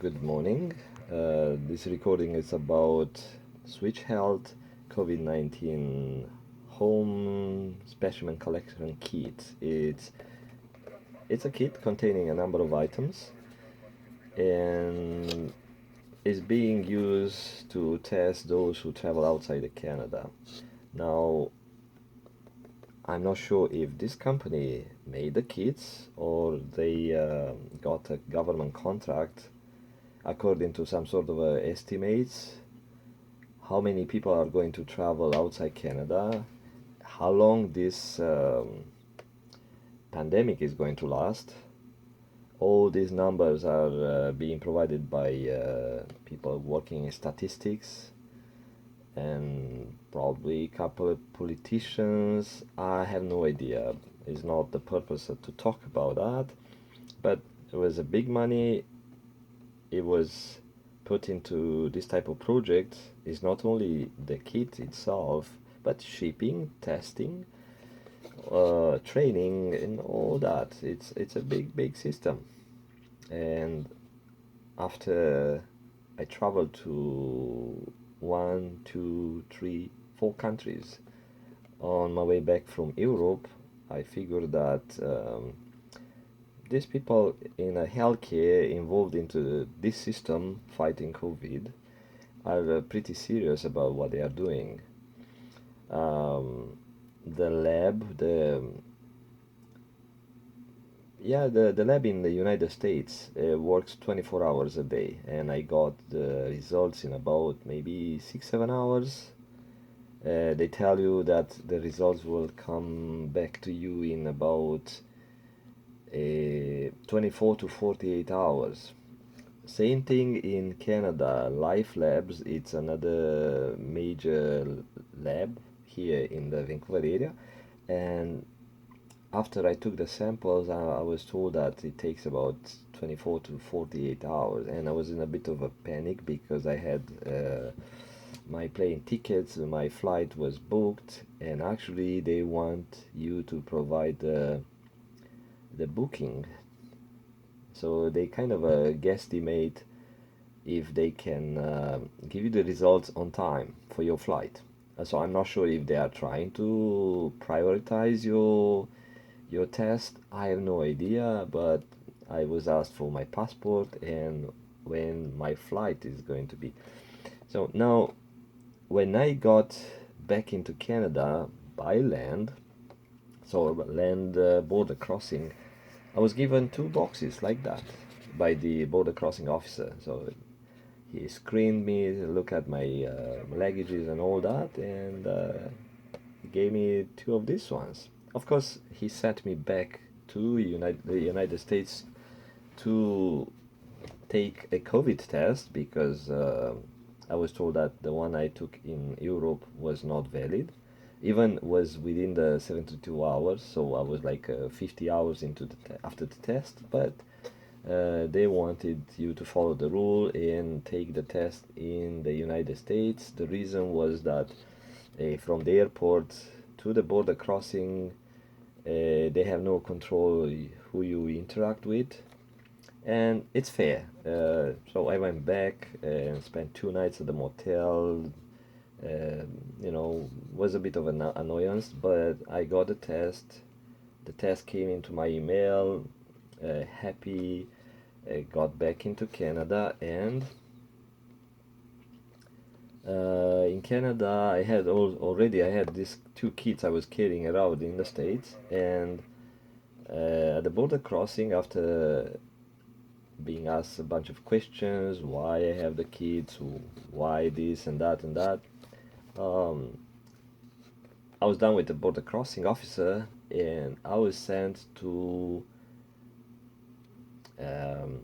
Good morning. This recording is about Switch Health COVID-19 home specimen collection kit. It's a kit containing a number of items and is being used to test those who travel outside of Canada. Now, I'm not sure if this company made the kits or they got a government contract according to some sort of estimates how many people are going to travel outside Canada, how long this pandemic is going to last. All these numbers are being provided by people working in statistics and probably a couple of politicians. I have no idea. It's not the purpose to talk about that, but it was a big money. It was put into this type of project. Is not only the kit itself, but shipping, testing, training, and all that. It's a big system. And after I traveled to one, two, three, 4 countries on my way back from Europe, I figured that these people in a healthcare involved into this system fighting COVID are pretty serious about what they are doing. The lab, the lab in the United States works 24 hours a day, and I got the results in about maybe 6 7 hours. They tell you that the results will come back to you in about 24 to 48 hours. Same thing in Canada. Life Labs, it's another major lab here in the Vancouver area, and after I took the samples, I was told that it takes about 24 to 48 hours, and I was in a bit of a panic because I had my plane tickets, my flight was booked, and actually they want you to provide the booking, so they kind of guesstimate if they can give you the results on time for your flight. So I'm not sure if they are trying to prioritize your test. I have no idea, but I was asked for my passport and when my flight is going to be. So now, when I got back into Canada by land, so land border crossing, I was given 2 boxes like that by the border crossing officer. So he screened me, look at my luggages and all that, and he gave me 2 of these ones. Of course, he sent me back to the United States to take a COVID test because I was told that the one I took in Europe was not valid. Even was within the 72 hours, so I was like 50 hours into after the test, but they wanted you to follow the rule and take the test in the United States. The reason was that from the airport to the border crossing, they have no control who you interact with, and it's fair. So I went back and spent 2 nights at the motel. Was a bit of an annoyance, but I got the test. The test came into my email. Happy, got back into Canada, and in Canada I had these 2 kits I was carrying around in the States, and at the border crossing, after being asked a bunch of questions, why I have the kits, why this and that and that, I was done with the border crossing officer, and I was sent to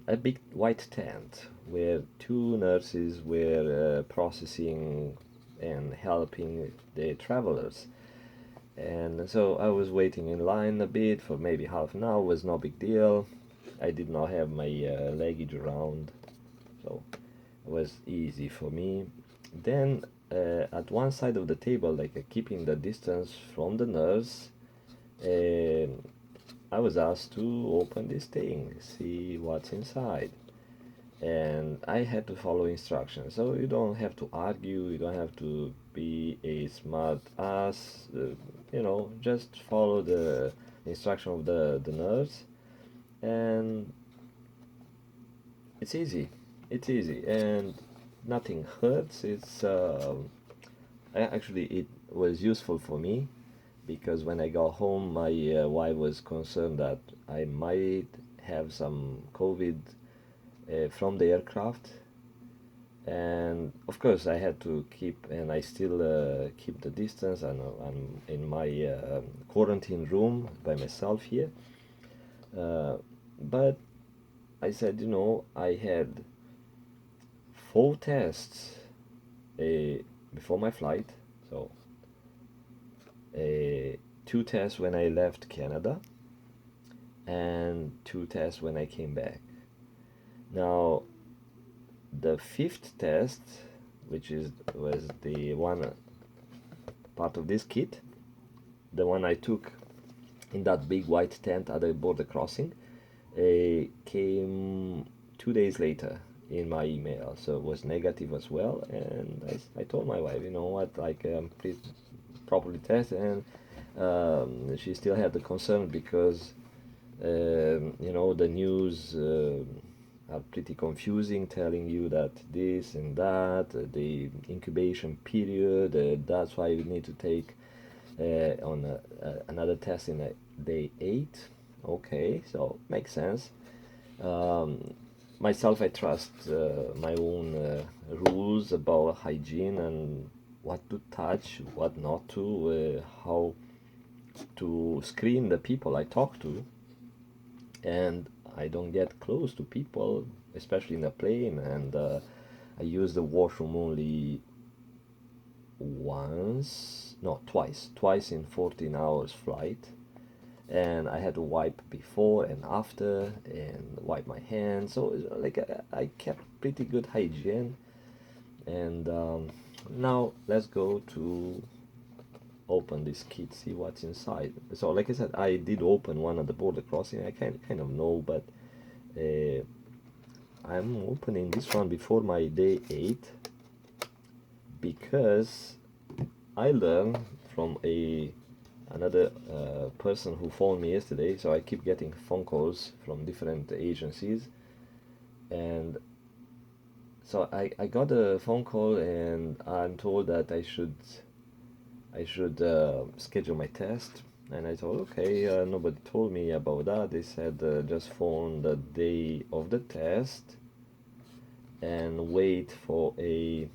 a big white tent where 2 nurses were processing and helping the travelers. And so I was waiting in line a bit for maybe half an hour. Was no big deal. I did not have my luggage around, so it was easy for me. Then at one side of the table, like keeping the distance from the nurse, I was asked to open this thing, see what's inside. and I had to follow instructions. So you don't have to argue, you don't have to be a smart ass, just follow the instruction of the nurse, and it's easy. It's easy, and nothing hurts. Actually, it was useful for me because when I got home, my wife was concerned that I might have some COVID from the aircraft, and of course I had to keep, and I still keep the distance. I'm in my quarantine room by myself here, uh, but I said, I had 4 tests uh, before my flight, so uh, 2 tests when I left Canada and 2 tests when I came back. Now, the fifth test, which was the one part of this kit, the one I took in that big white tent at the border crossing, came 2 days later in my email, so it was negative as well. And I told my wife, you know what, like please properly test, and she still had the concern because the news are pretty confusing, telling you that this and that, the incubation period, that's why you need to take on another test in day 8. Okay, so makes sense. Um, Myself, I trust my own rules about hygiene and what to touch, what not to, how to screen the people I talk to, and I don't get close to people, especially in a plane. And I use the washroom only twice in 14 hours flight, and I had to wipe before and after and wipe my hands. So like I kept pretty good hygiene. And now let's go to open this kit, see what's inside. So like I said, I did open one at the border crossing. I kind of know, but uh, I'm opening this one before my day 8 because I learned from another person who phoned me yesterday. So I keep getting phone calls from different agencies, and so I got a phone call, and I'm told that I should schedule my test. And I thought, okay, nobody told me about that. They said just phone the day of the test and wait for a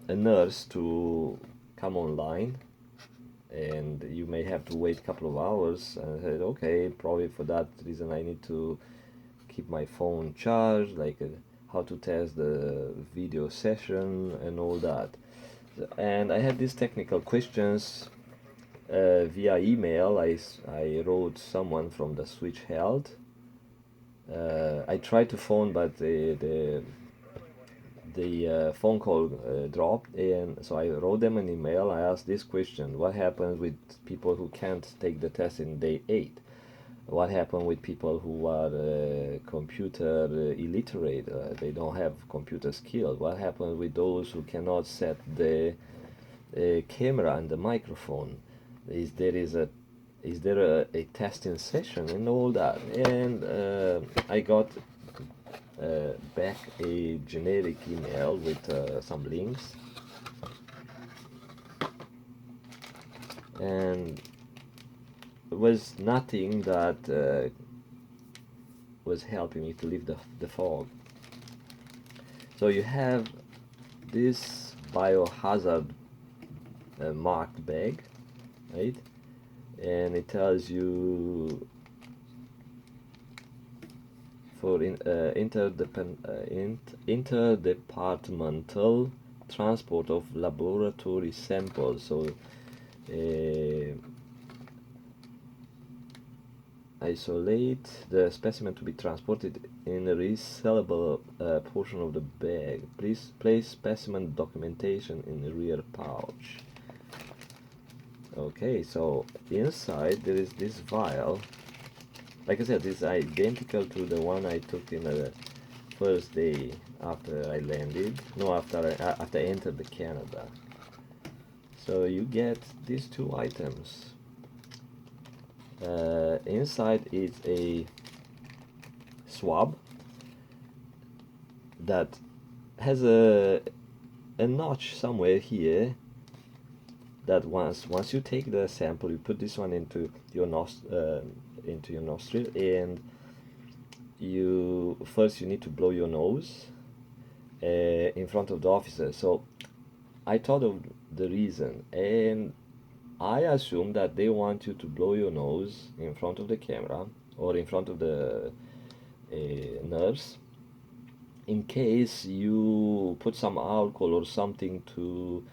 nurse to come online, and you may have to wait a couple of hours. And I said, okay, probably for that reason I need to keep my phone charged, like how to test the video session and all that. And I had these technical questions via email. I wrote someone from the Switch Health. I tried to phone, but the phone call dropped, and so I wrote them an email. I asked this question: what happens with people who can't take the test in day 8? What happens with people who are computer illiterate? They don't have computer skills. What happens with those who cannot set the camera and the microphone? Is there a testing session and all that? And I got back a generic email with some links, and it was nothing that was helping me to leave the fog. So you have this biohazard marked bag, right? And it tells you for interdepartmental transport of laboratory samples. So isolate the specimen to be transported in a resellable portion of the bag. Please place specimen documentation in the rear pouch. Okay, so inside there is this vial like I said, it's identical to the one I took in the first day after I landed. No, after I entered the Canada. So you get these two items. Inside is a swab that has a notch somewhere here that once you take the sample, you put this one into your nostril, and you need to blow your nose in front of the officer. So I thought of the reason, and I assume that they want you to blow your nose in front of the camera or in front of the nurse, in case you put some alcohol or something to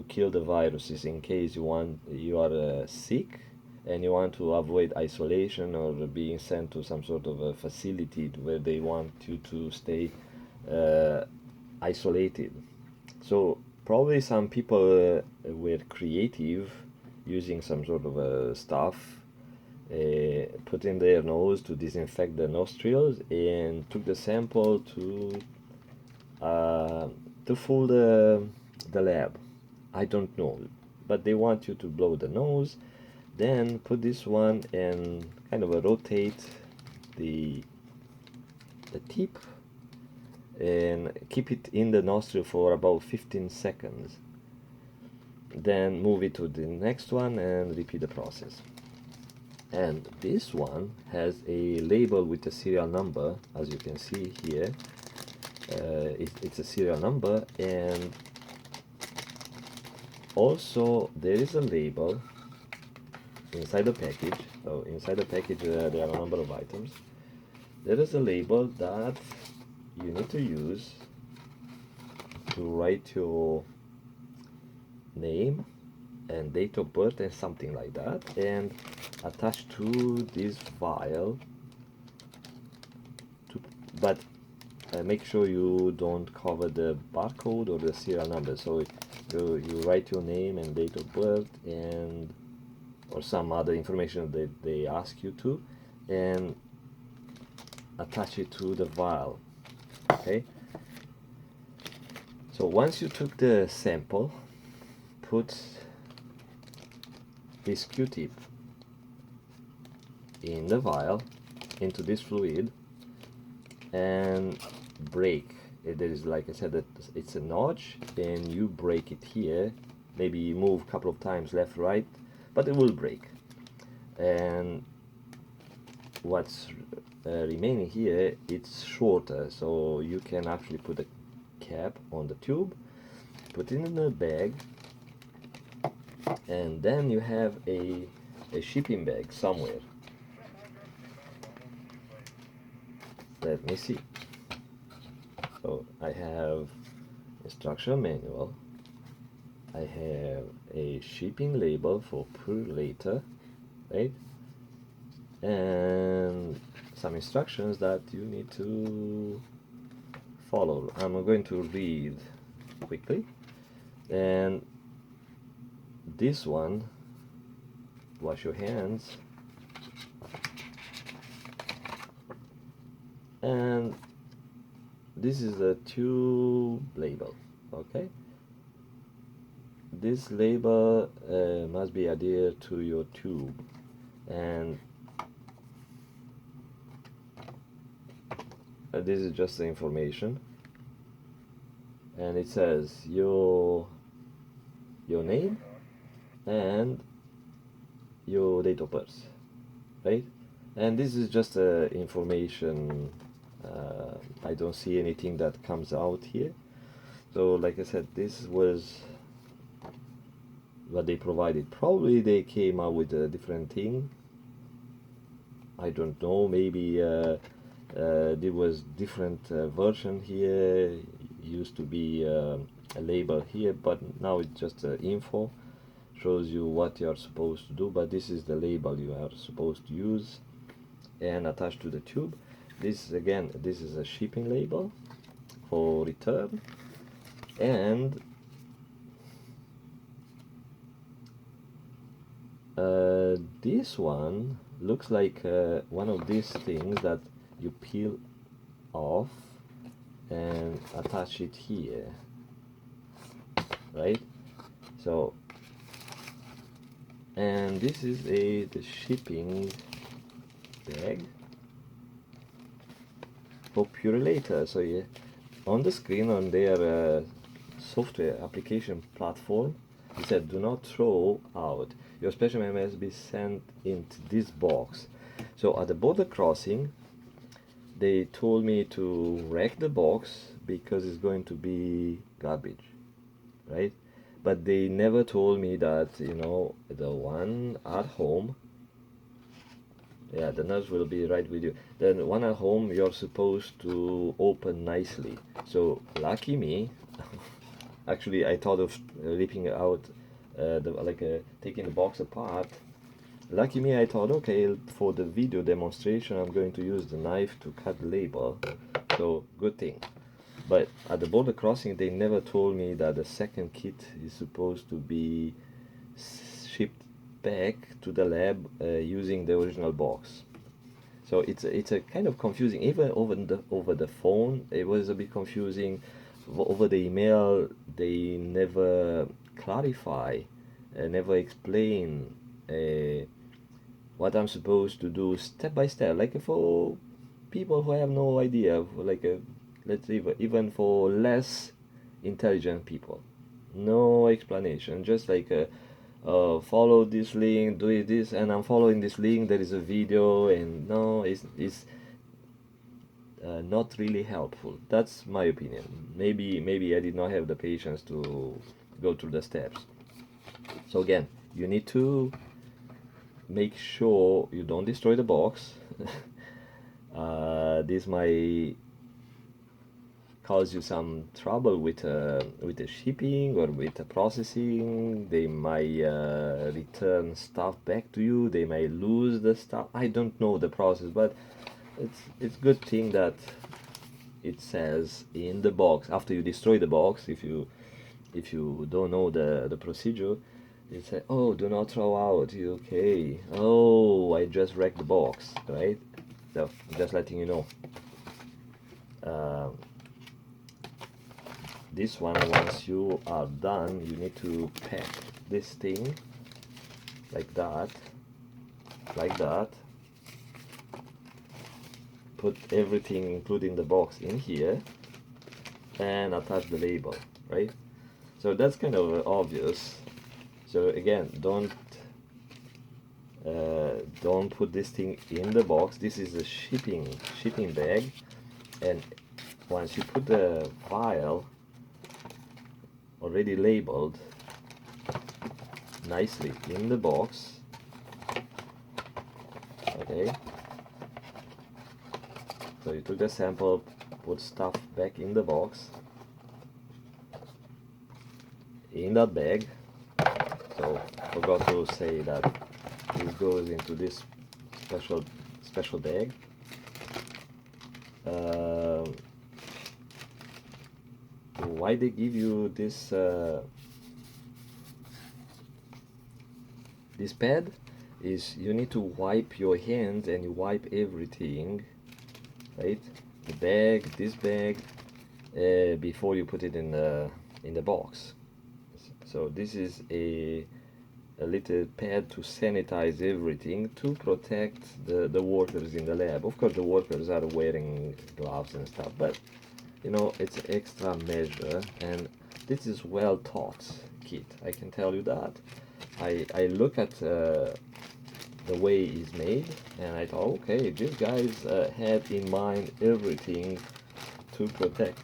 kill the viruses, in case you are sick and you want to avoid isolation or being sent to some sort of a facility where they want you to stay uh, isolated. So probably some people were creative, using some sort of stuff put in their nose to disinfect the nostrils, and took the sample uh, to fool the lab. I don't know, but they want you to blow the nose, then put this one and kind of rotate the tip and keep it in the nostril for about 15 seconds. Then move it to the next one and repeat the process. And this one has a label with a serial number, as you can see here. It's a serial number, and also there is a label inside the package. So inside the package there are a number of items. There is a label that you need to use to write your name and date of birth and something like that, and attached to this vial but make sure you don't cover the barcode or the serial number. So you write your name and date of birth and or some other information that they ask you to, and attach it to the vial. Okay, so once you took the sample, put this Q-tip in the vial into this fluid and break. There is, like I said, that it's a notch, and you break it here. Maybe move a couple of times left, right, but it will break. And what's remaining here, it's shorter, so you can actually put a cap on the tube, put it in a bag, and then you have a shipping bag somewhere. Let me see. So I have instruction manual, I have a shipping label for per later, right? And some instructions that you need to follow. I'm going to read quickly. And this one, wash your hands, and this is a tube label. Okay, this label must be adhered to your tube, and this is just the information, and it says your name and your date of birth, right? And this is just information. I don't see anything that comes out here. So like I said, this was what they provided. Probably they came out with a different thing. I don't know, maybe there was different version here. Used to be a label here, but now it's just info, shows you what you are supposed to do, but this is the label you are supposed to use and attach to the tube. This again, this is a shipping label for return, and this one looks like one of these things that you peel off and attach it here, right? So, and this is the shipping bag for Purelator. So yeah, on the screen on their software application platform, it said, "Do not throw out. Your specimen must be sent into this box." So at the border crossing, they told me to wreck the box because it's going to be garbage, right? But they never told me that, you know, the one at home, yeah, the nurse will be right with you. Then one at home, you're supposed to open nicely. So lucky me, actually I thought of ripping out, taking the box apart. Lucky me, I thought, okay, for the video demonstration, I'm going to use the knife to cut the label. So good thing. But at the border crossing, they never told me that the second kit is supposed to be shipped back to the lab using the original box. So it's a kind of confusing. Even over the phone, it was a bit confusing. Over the email, they never clarify, never explain what I'm supposed to do step by step. Like for people who have no idea, like let's say even for less intelligent people, no explanation, just like follow this link, do it this, and I'm following this link. There is a video, and no, it's not really helpful. That's my opinion. Maybe I did not have the patience to go through the steps. So again, you need to make sure you don't destroy the box. This might cause you some trouble with the shipping or with the processing. They might return stuff back to you. They may lose the stuff. I don't know the process, but it's good thing that it says in the box after you destroy the box. If you don't know the procedure, it says, "Oh, do not throw out." Okay. Oh, I just wrecked the box, right? So just letting you know. This one, once you are done, you need to pack this thing like that, put everything including the box in here and attach the label, right? So that's kind of obvious. So again, don't put this thing in the box. This is a shipping bag, and once you put the vial already labeled nicely in the box, okay, so you took the sample, put stuff back in the box, in that bag. So forgot to say that this goes into this special bag. Why they give you this this pad is you need to wipe your hands, and you wipe everything, right? The bag, this bag, before you put it in the box. So this is a little pad to sanitize everything, to protect the workers in the lab. Of course, the workers are wearing gloves and stuff, but you know, it's extra measure, and this is well taught kit, I can tell you that. I look at the way it's made, and I thought, okay, these guys had in mind everything to protect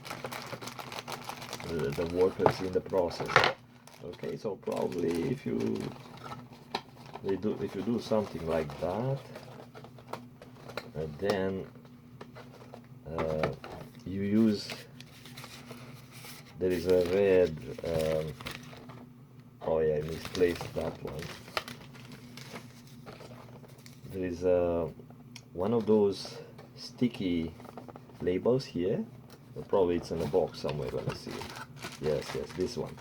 the workers in the process. Okay, so probably if you do something like that, then you use, there is a red, oh yeah, I misplaced that one. There is one of those sticky labels here. Probably it's in a box somewhere. Let me see. Yes, this one.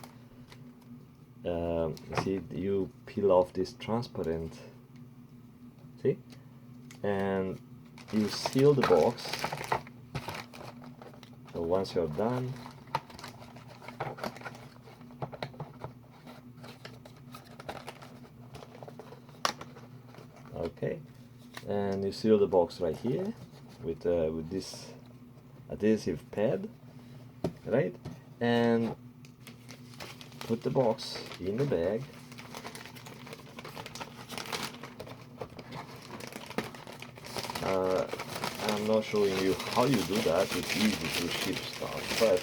See, you peel off this transparent. See, and you seal the box. So once you're done, okay, and you seal the box right here with this adhesive pad, right? And put the box in the bag. I'm not showing you how you do that. It's easy to ship stuff, but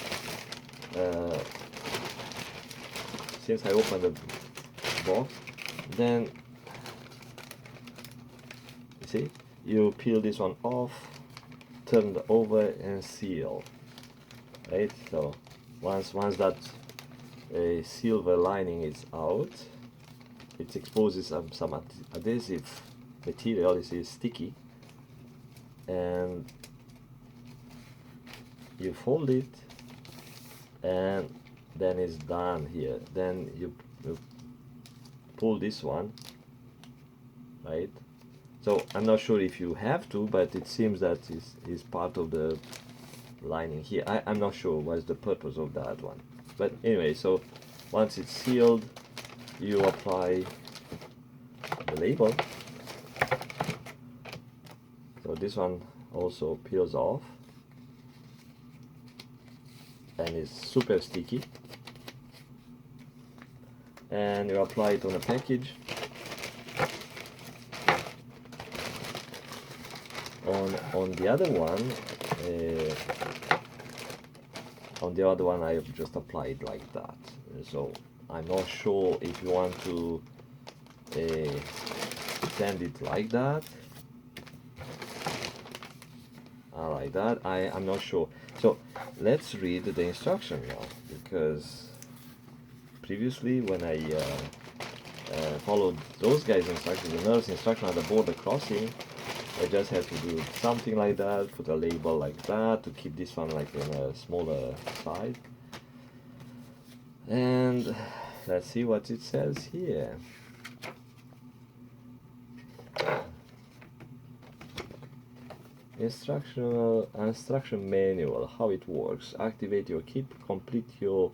since I opened the box, then you see, you peel this one off, turn it over, and seal. Right. So once that silver lining is out, it exposes some adhesive material. This is sticky, and you fold it, and then it's done here. Then you pull this one, right? So I'm not sure if you have to, but it seems that is part of the lining here. I'm not sure what's the purpose of that one, but anyway, so once it's sealed, you apply the label. So this one also peels off and is super sticky, and you apply it on a package. On the other one, I just applied like that. So I'm not sure if you want to send it like that, like that. I'm not sure. So let's read the instruction now, because previously when I followed those guys' instructions, the nurse instruction at the border crossing, I just had to do something like that, put a label like that to keep this one like in a smaller size. And let's see what it says here. Instruction manual, how it works. Activate your kit, complete your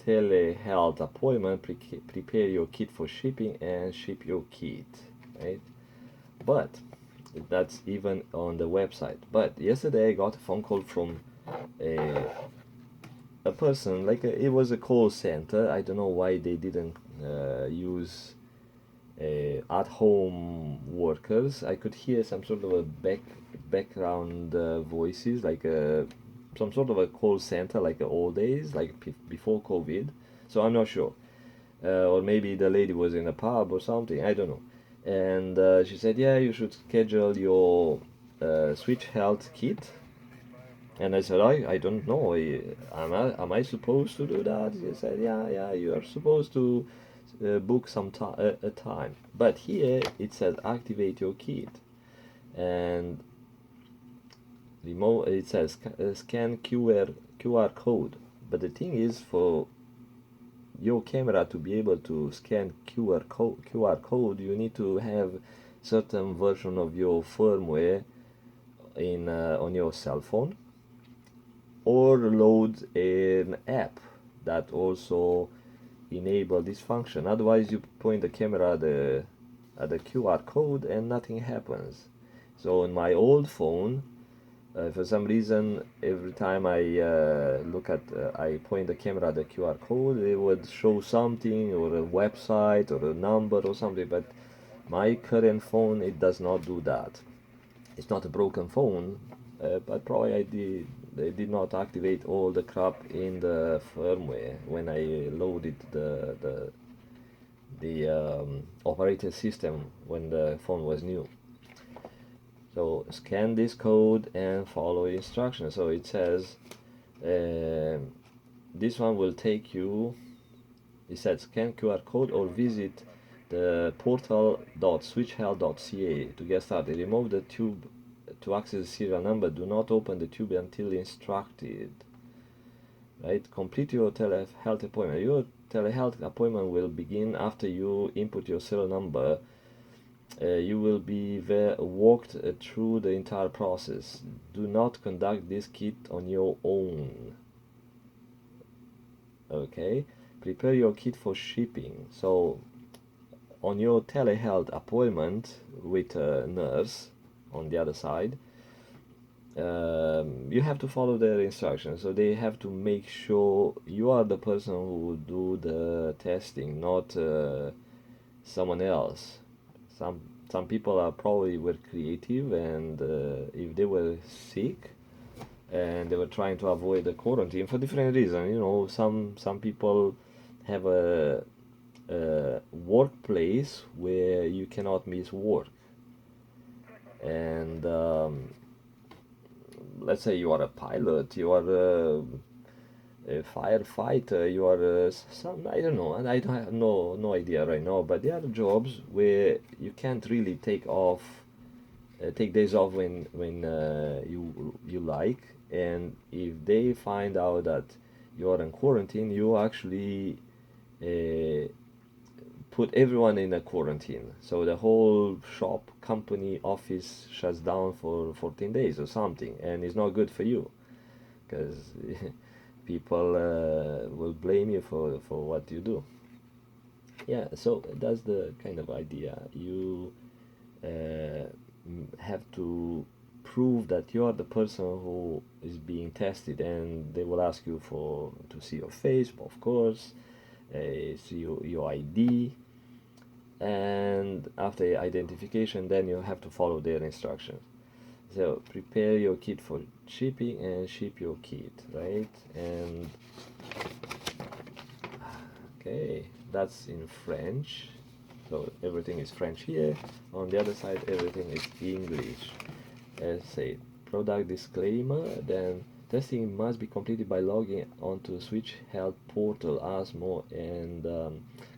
telehealth appointment, prepare your kit for shipping, and ship your kit, right? But that's even on the website. But yesterday I got a phone call from a person, like it was a call center. I don't know why they didn't use at-home workers. I could hear some sort of a background voices, like some sort of a call center, like old days, like before COVID. So I'm not sure, or maybe the lady was in a pub or something. I don't know. And she said, yeah, you should schedule your Switch Health kit. And I said, I don't know. Am I supposed to do that? She said, yeah, you are supposed to book some a time. But here it says activate your kit, and it says scan QR code. But the thing is, for your camera to be able to scan QR code, you need to have certain version of your firmware in on your cell phone, or load an app that also enable this function. Otherwise you point the camera at the QR code and nothing happens. So in my old phone, for some reason, every time I I point the camera at the QR code, it would show something, or a website, or a number, or something. But my current phone, it does not do that. It's not a broken phone, but probably they did not activate all the crap in the firmware when I loaded the operating system when the phone was new. So scan this code and follow instructions. So it says this one will take you, it said scan QR code or visit the portal.switchhealth.ca to get started. Remove the tube to access the serial number. Do not open the tube until instructed. Right? Complete your telehealth appointment. Your telehealth appointment will begin after you input your serial number You will be walked through the entire process. Do not conduct this kit on your own. Okay, prepare your kit for shipping. So on your telehealth appointment with a nurse on the other side, you have to follow their instructions. So they have to make sure you are the person who will do the testing, not someone else. Some some people are probably were creative, and if they were sick and they were trying to avoid the quarantine for different reasons, some people have a workplace where you cannot miss work, and let's say you are a pilot, you are a firefighter, you are some, I don't know, and I don't have no idea right now, but there are jobs where you can't really take days off when you like, and if they find out that you are in quarantine, you actually uh, put everyone in a quarantine. So the whole shop, company, office shuts down for 14 days or something, and it's not good for you because people will blame you for what you do. Yeah, so that's the kind of idea. You have to prove that you are the person who is being tested, and they will ask you for to see your face, of course, see your ID, and after identification, then you have to follow their instructions. So prepare your kit for shipping and ship your kit, right? And okay, that's in French. So everything is French here. On the other side, everything is English. As say, product disclaimer, then testing must be completed by logging onto Switch Health portal ASMO and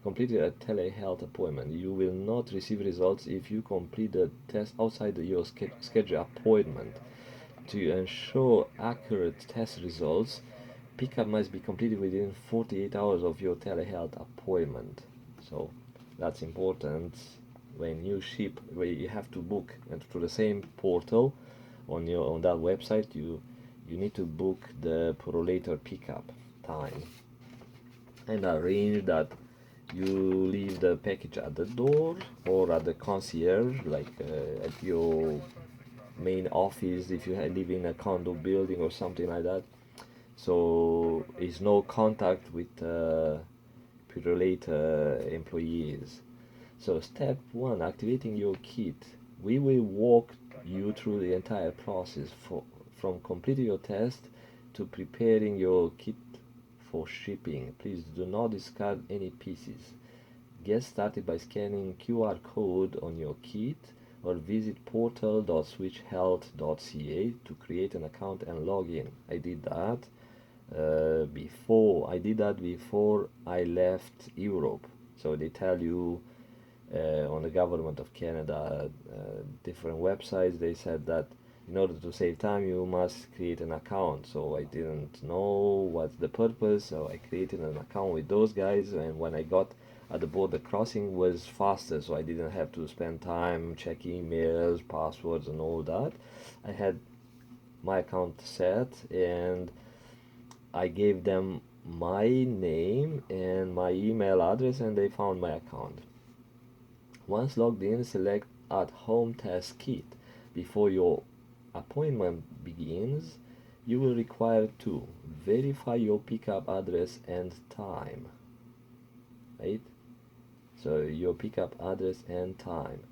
completed a telehealth appointment. You will not receive results if you complete the test outside your scheduled appointment. To ensure accurate test results, pickup must be completed within 48 hours of your telehealth appointment. So that's important. When you ship, where you have to book and through the same portal on that website, you need to book the later pickup time and arrange that you leave the package at the door or at the concierge, like at your main office if you live in a condo building or something like that. So it's no contact with later employees. So step one, activating your kit. We will walk you through the entire process from completing your test to preparing your kit for shipping. Please do not discard any pieces. Get started by scanning QR code on your kit or visit portal.switchhealth.ca to create an account and log in. I did that before I left Europe. So they tell you on the government of Canada, different websites, they said that in order to save time, you must create an account. So I didn't know what's the purpose, so I created an account with those guys, and when I got at the border crossing was faster, so I didn't have to spend time checking emails, passwords, and all that. I had my account set, and I gave them my name and my email address, and they found my account. Once logged in, select At Home Test Kit. Before your appointment begins, you will require to verify your pickup address and time. Right? So your pickup address and time.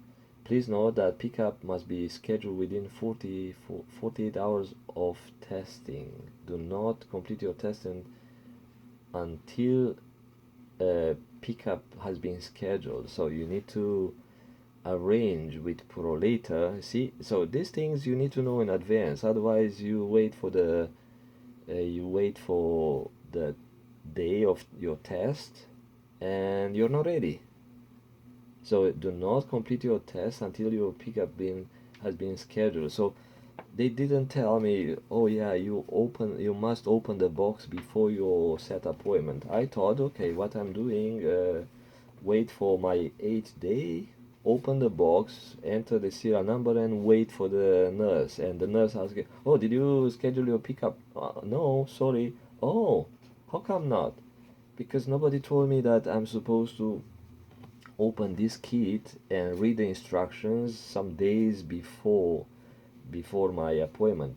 Please note that pickup must be scheduled within 48 hours of testing. Do not complete your testing until pickup has been scheduled. So you need to arrange with later. See, so these things you need to know in advance. Otherwise, you wait for the day of your test, and you're not ready. So do not complete your test until your pickup has been scheduled. So they didn't tell me, oh yeah, you must open the box before your set appointment. I thought, okay, what I'm doing, wait for my 8th day open the box, enter the serial number, and wait for the nurse. And the nurse asks, "Oh, did you schedule your pickup?" No, sorry. Oh, how come not? Because nobody told me that I'm supposed to open this kit and read the instructions some days before my appointment.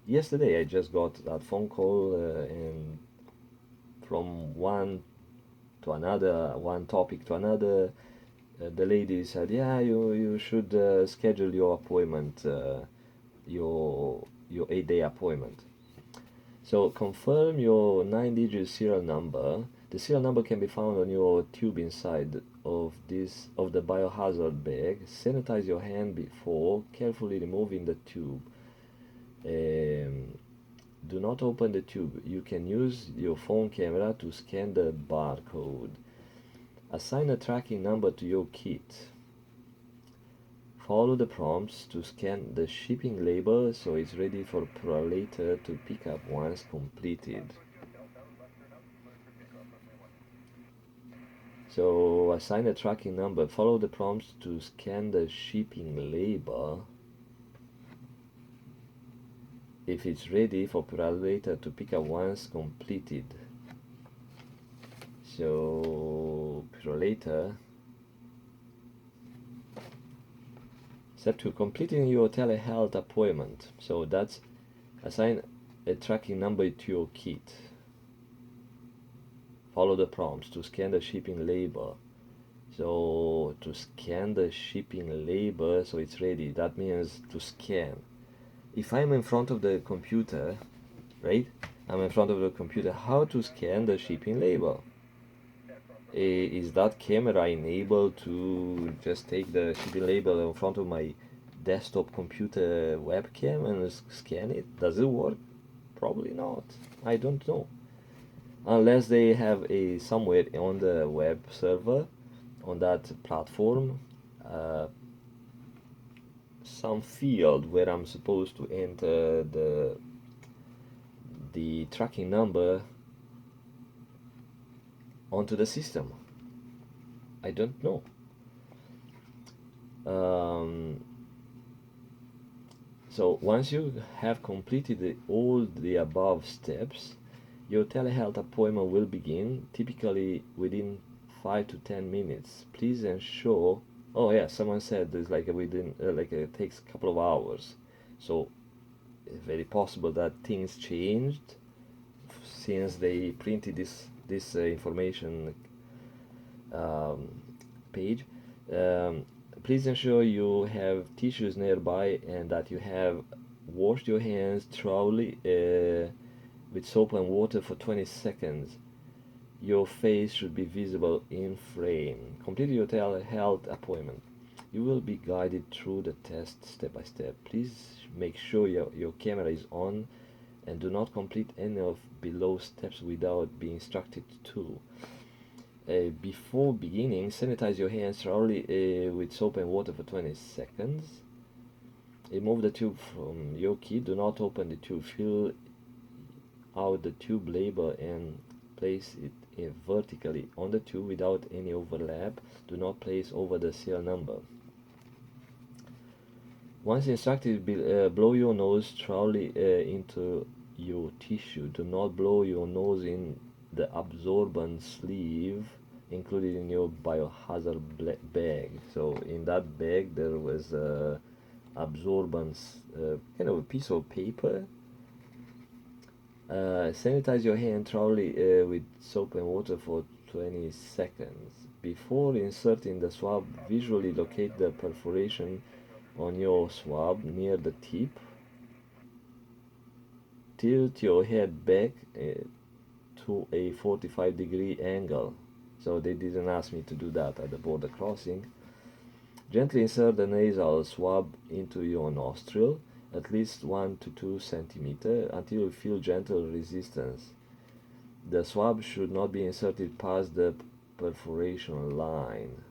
Yesterday I just got that phone call, and from one topic to another, the lady said, "Yeah, you should schedule your appointment, your 8-day appointment." So confirm your 9-digit serial number. The serial number can be found on your tube inside of the biohazard bag. Sanitize your hand before carefully removing the tube. Do not open the tube. You can use your phone camera to scan the barcode. Assign a tracking number to your kit. Follow the prompts to scan the shipping label so it's ready for later to pick up once completed. So assign a tracking number. Follow the prompts to scan the shipping label if it's ready for later to pick up once completed. So later. Step 2. Completing your telehealth appointment. So that's assign a tracking number to your kit. Follow the prompts to scan the shipping label. So to scan the shipping label so it's ready, that means to scan. If I'm in front of the computer, right? I'm in front of the computer, how to scan the shipping label? Is that camera enabled to just take the shipping label in front of my desktop computer webcam and scan it? Does it work? Probably not. I don't know. Unless they have a somewhere on the web server, on that platform, some field where I'm supposed to enter the tracking number onto the system. I don't know. So once you have completed all the above steps, your telehealth appointment will begin, typically within 5 to 10 minutes. Please ensure. Oh yeah, someone said it's like within it takes a couple of hours. So it's very possible that things changed since they printed this information page. Please ensure you have tissues nearby and that you have washed your hands thoroughly with soap and water for 20 seconds. Your face should be visible in frame. Complete your telehealth appointment. You will be guided through the test step by step. Please make sure your camera is on and do not complete any of below steps without being instructed to. Before beginning, sanitize your hands thoroughly with soap and water for 20 seconds. Remove the tube from your kit. Do not open the tube. Fill out the tube label and place it vertically on the tube without any overlap. Do not place over the serial number. Once instructed, blow your nose thoroughly into your tissue. Do not blow your nose in the absorbent sleeve included in your biohazard bag. So in that bag there was absorbent kind of a piece of paper. Sanitize your hand thoroughly with soap and water for 20 seconds. Before inserting the swab, visually locate the perforation on your swab near the tip. Tilt your head back to a 45-degree angle. So they didn't ask me to do that at the border crossing. Gently insert the nasal swab into your nostril, at least 1 to 2 centimeters, until you feel gentle resistance. The swab should not be inserted past the perforation line.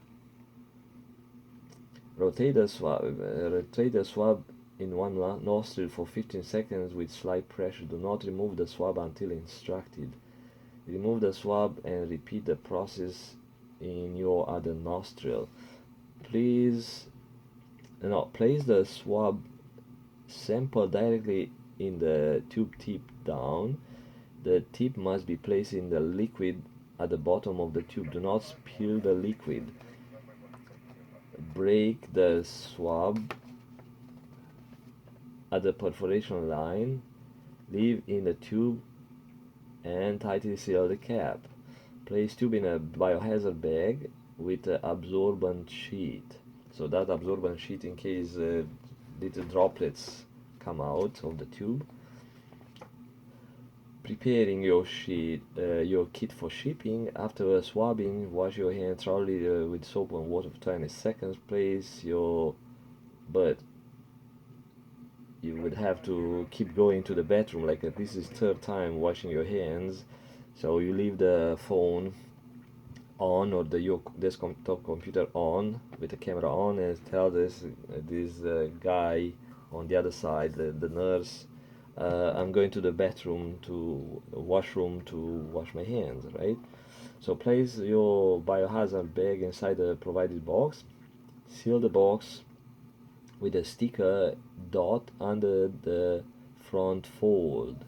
Rotate the swab in one nostril for 15 seconds with slight pressure. Do not remove the swab until instructed. Remove the swab and repeat the process in your other nostril. Please, no, place the swab sample directly in the tube tip down. The tip must be placed in the liquid at the bottom of the tube. Do not spill the liquid. Break the swab at the perforation line. Leave in the tube and tightly seal the cap. Place tube in a biohazard bag with an absorbent sheet. So that absorbent sheet in case little droplets come out of the tube. Preparing your kit for shipping. After swabbing, wash your hands thoroughly with soap and water for 20 seconds. But you would have to keep going to the bathroom, like this is third time washing your hands. So you leave the phone on, or your desktop computer on with the camera on, and tell this guy on the other side, the nurse, I'm going to the bathroom to washroom to wash my hands, right? So place your biohazard bag inside the provided box. Seal the box with a sticker dot under the front fold.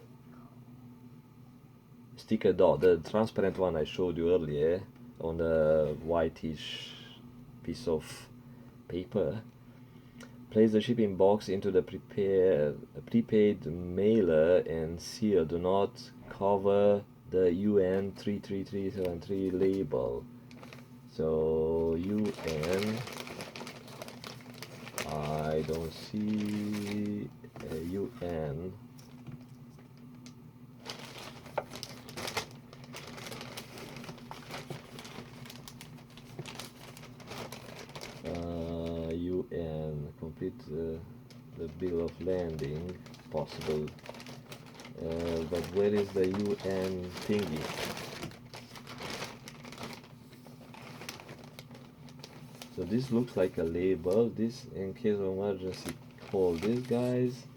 Sticker dot, the transparent one I showed you earlier on the whitish piece of paper. Place the shipping box into the prepaid mailer and seal. Do not cover the UN 33373 label. So UN, I don't see UN. UN, complete the bill of landing, possible. But where is the UN thingy? So this looks like a label. This, in case of emergency, call these guys.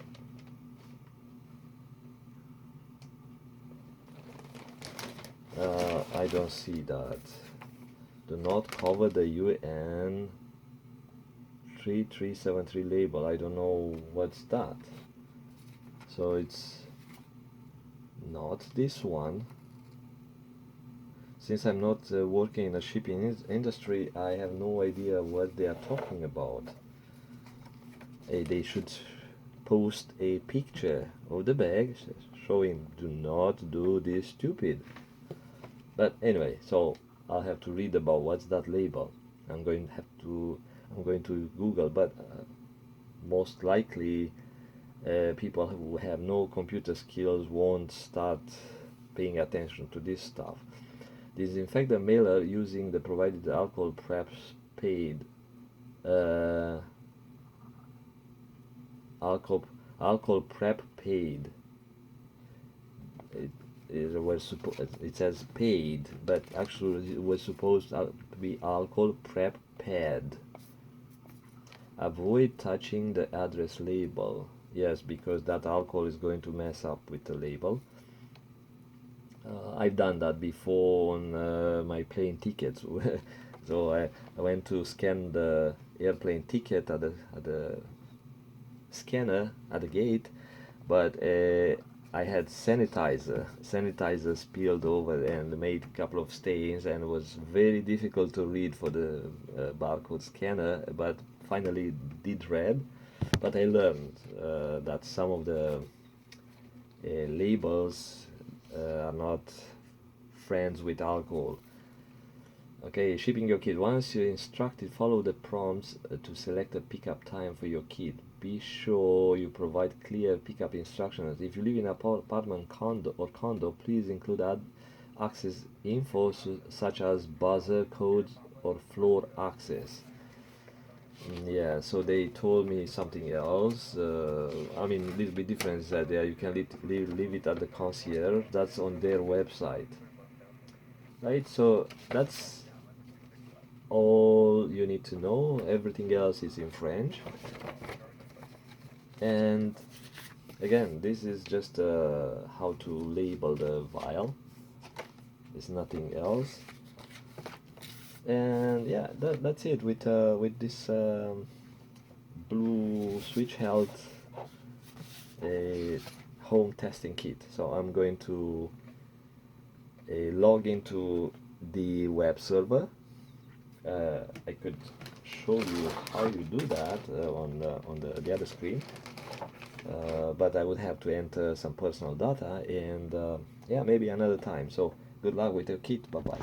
I don't see that. Do not cover the UN 3373 label. I don't know what's that. So it's not this one. Since I'm not working in the shipping industry, I have no idea what they are talking about. They should post a picture of the bag showing do not do this stupid. But anyway, so I'll have to read about what's that label. I'm going to Google, but most likely people who have no computer skills won't start paying attention to this stuff. Disinfect the mailer using the provided alcohol prep paid. Alcohol prep paid. It says paid, but actually it was supposed to be alcohol prep pad. Avoid touching the address label. Yes, because that alcohol is going to mess up with the label. I've done that before on my plane tickets. So I went to scan the airplane ticket at the scanner at the gate, but I had sanitizer spilled over and made a couple of stains, and it was very difficult to read for the barcode scanner, but finally did read. But I learned that some of the labels are not friends with alcohol. Okay, shipping your kit. Once you're instructed, follow the prompts to select a pickup time for your kit. Be sure you provide clear pickup instructions. If you live in an apartment condo, please include access info such as buzzer codes or floor access. Yeah, so they told me something else. I mean, a little bit different is that you can leave it at the concierge. That's on their website, right? So that's all you need to know. Everything else is in French. And again, this is just how to label the vial. It's nothing else. And yeah, that's it with this blue switch held a home testing kit. So I'm going to log into the web server. I could show you how you do that on the other screen, but I would have to enter some personal data, and yeah, maybe another time. So good luck with your kit. Bye bye.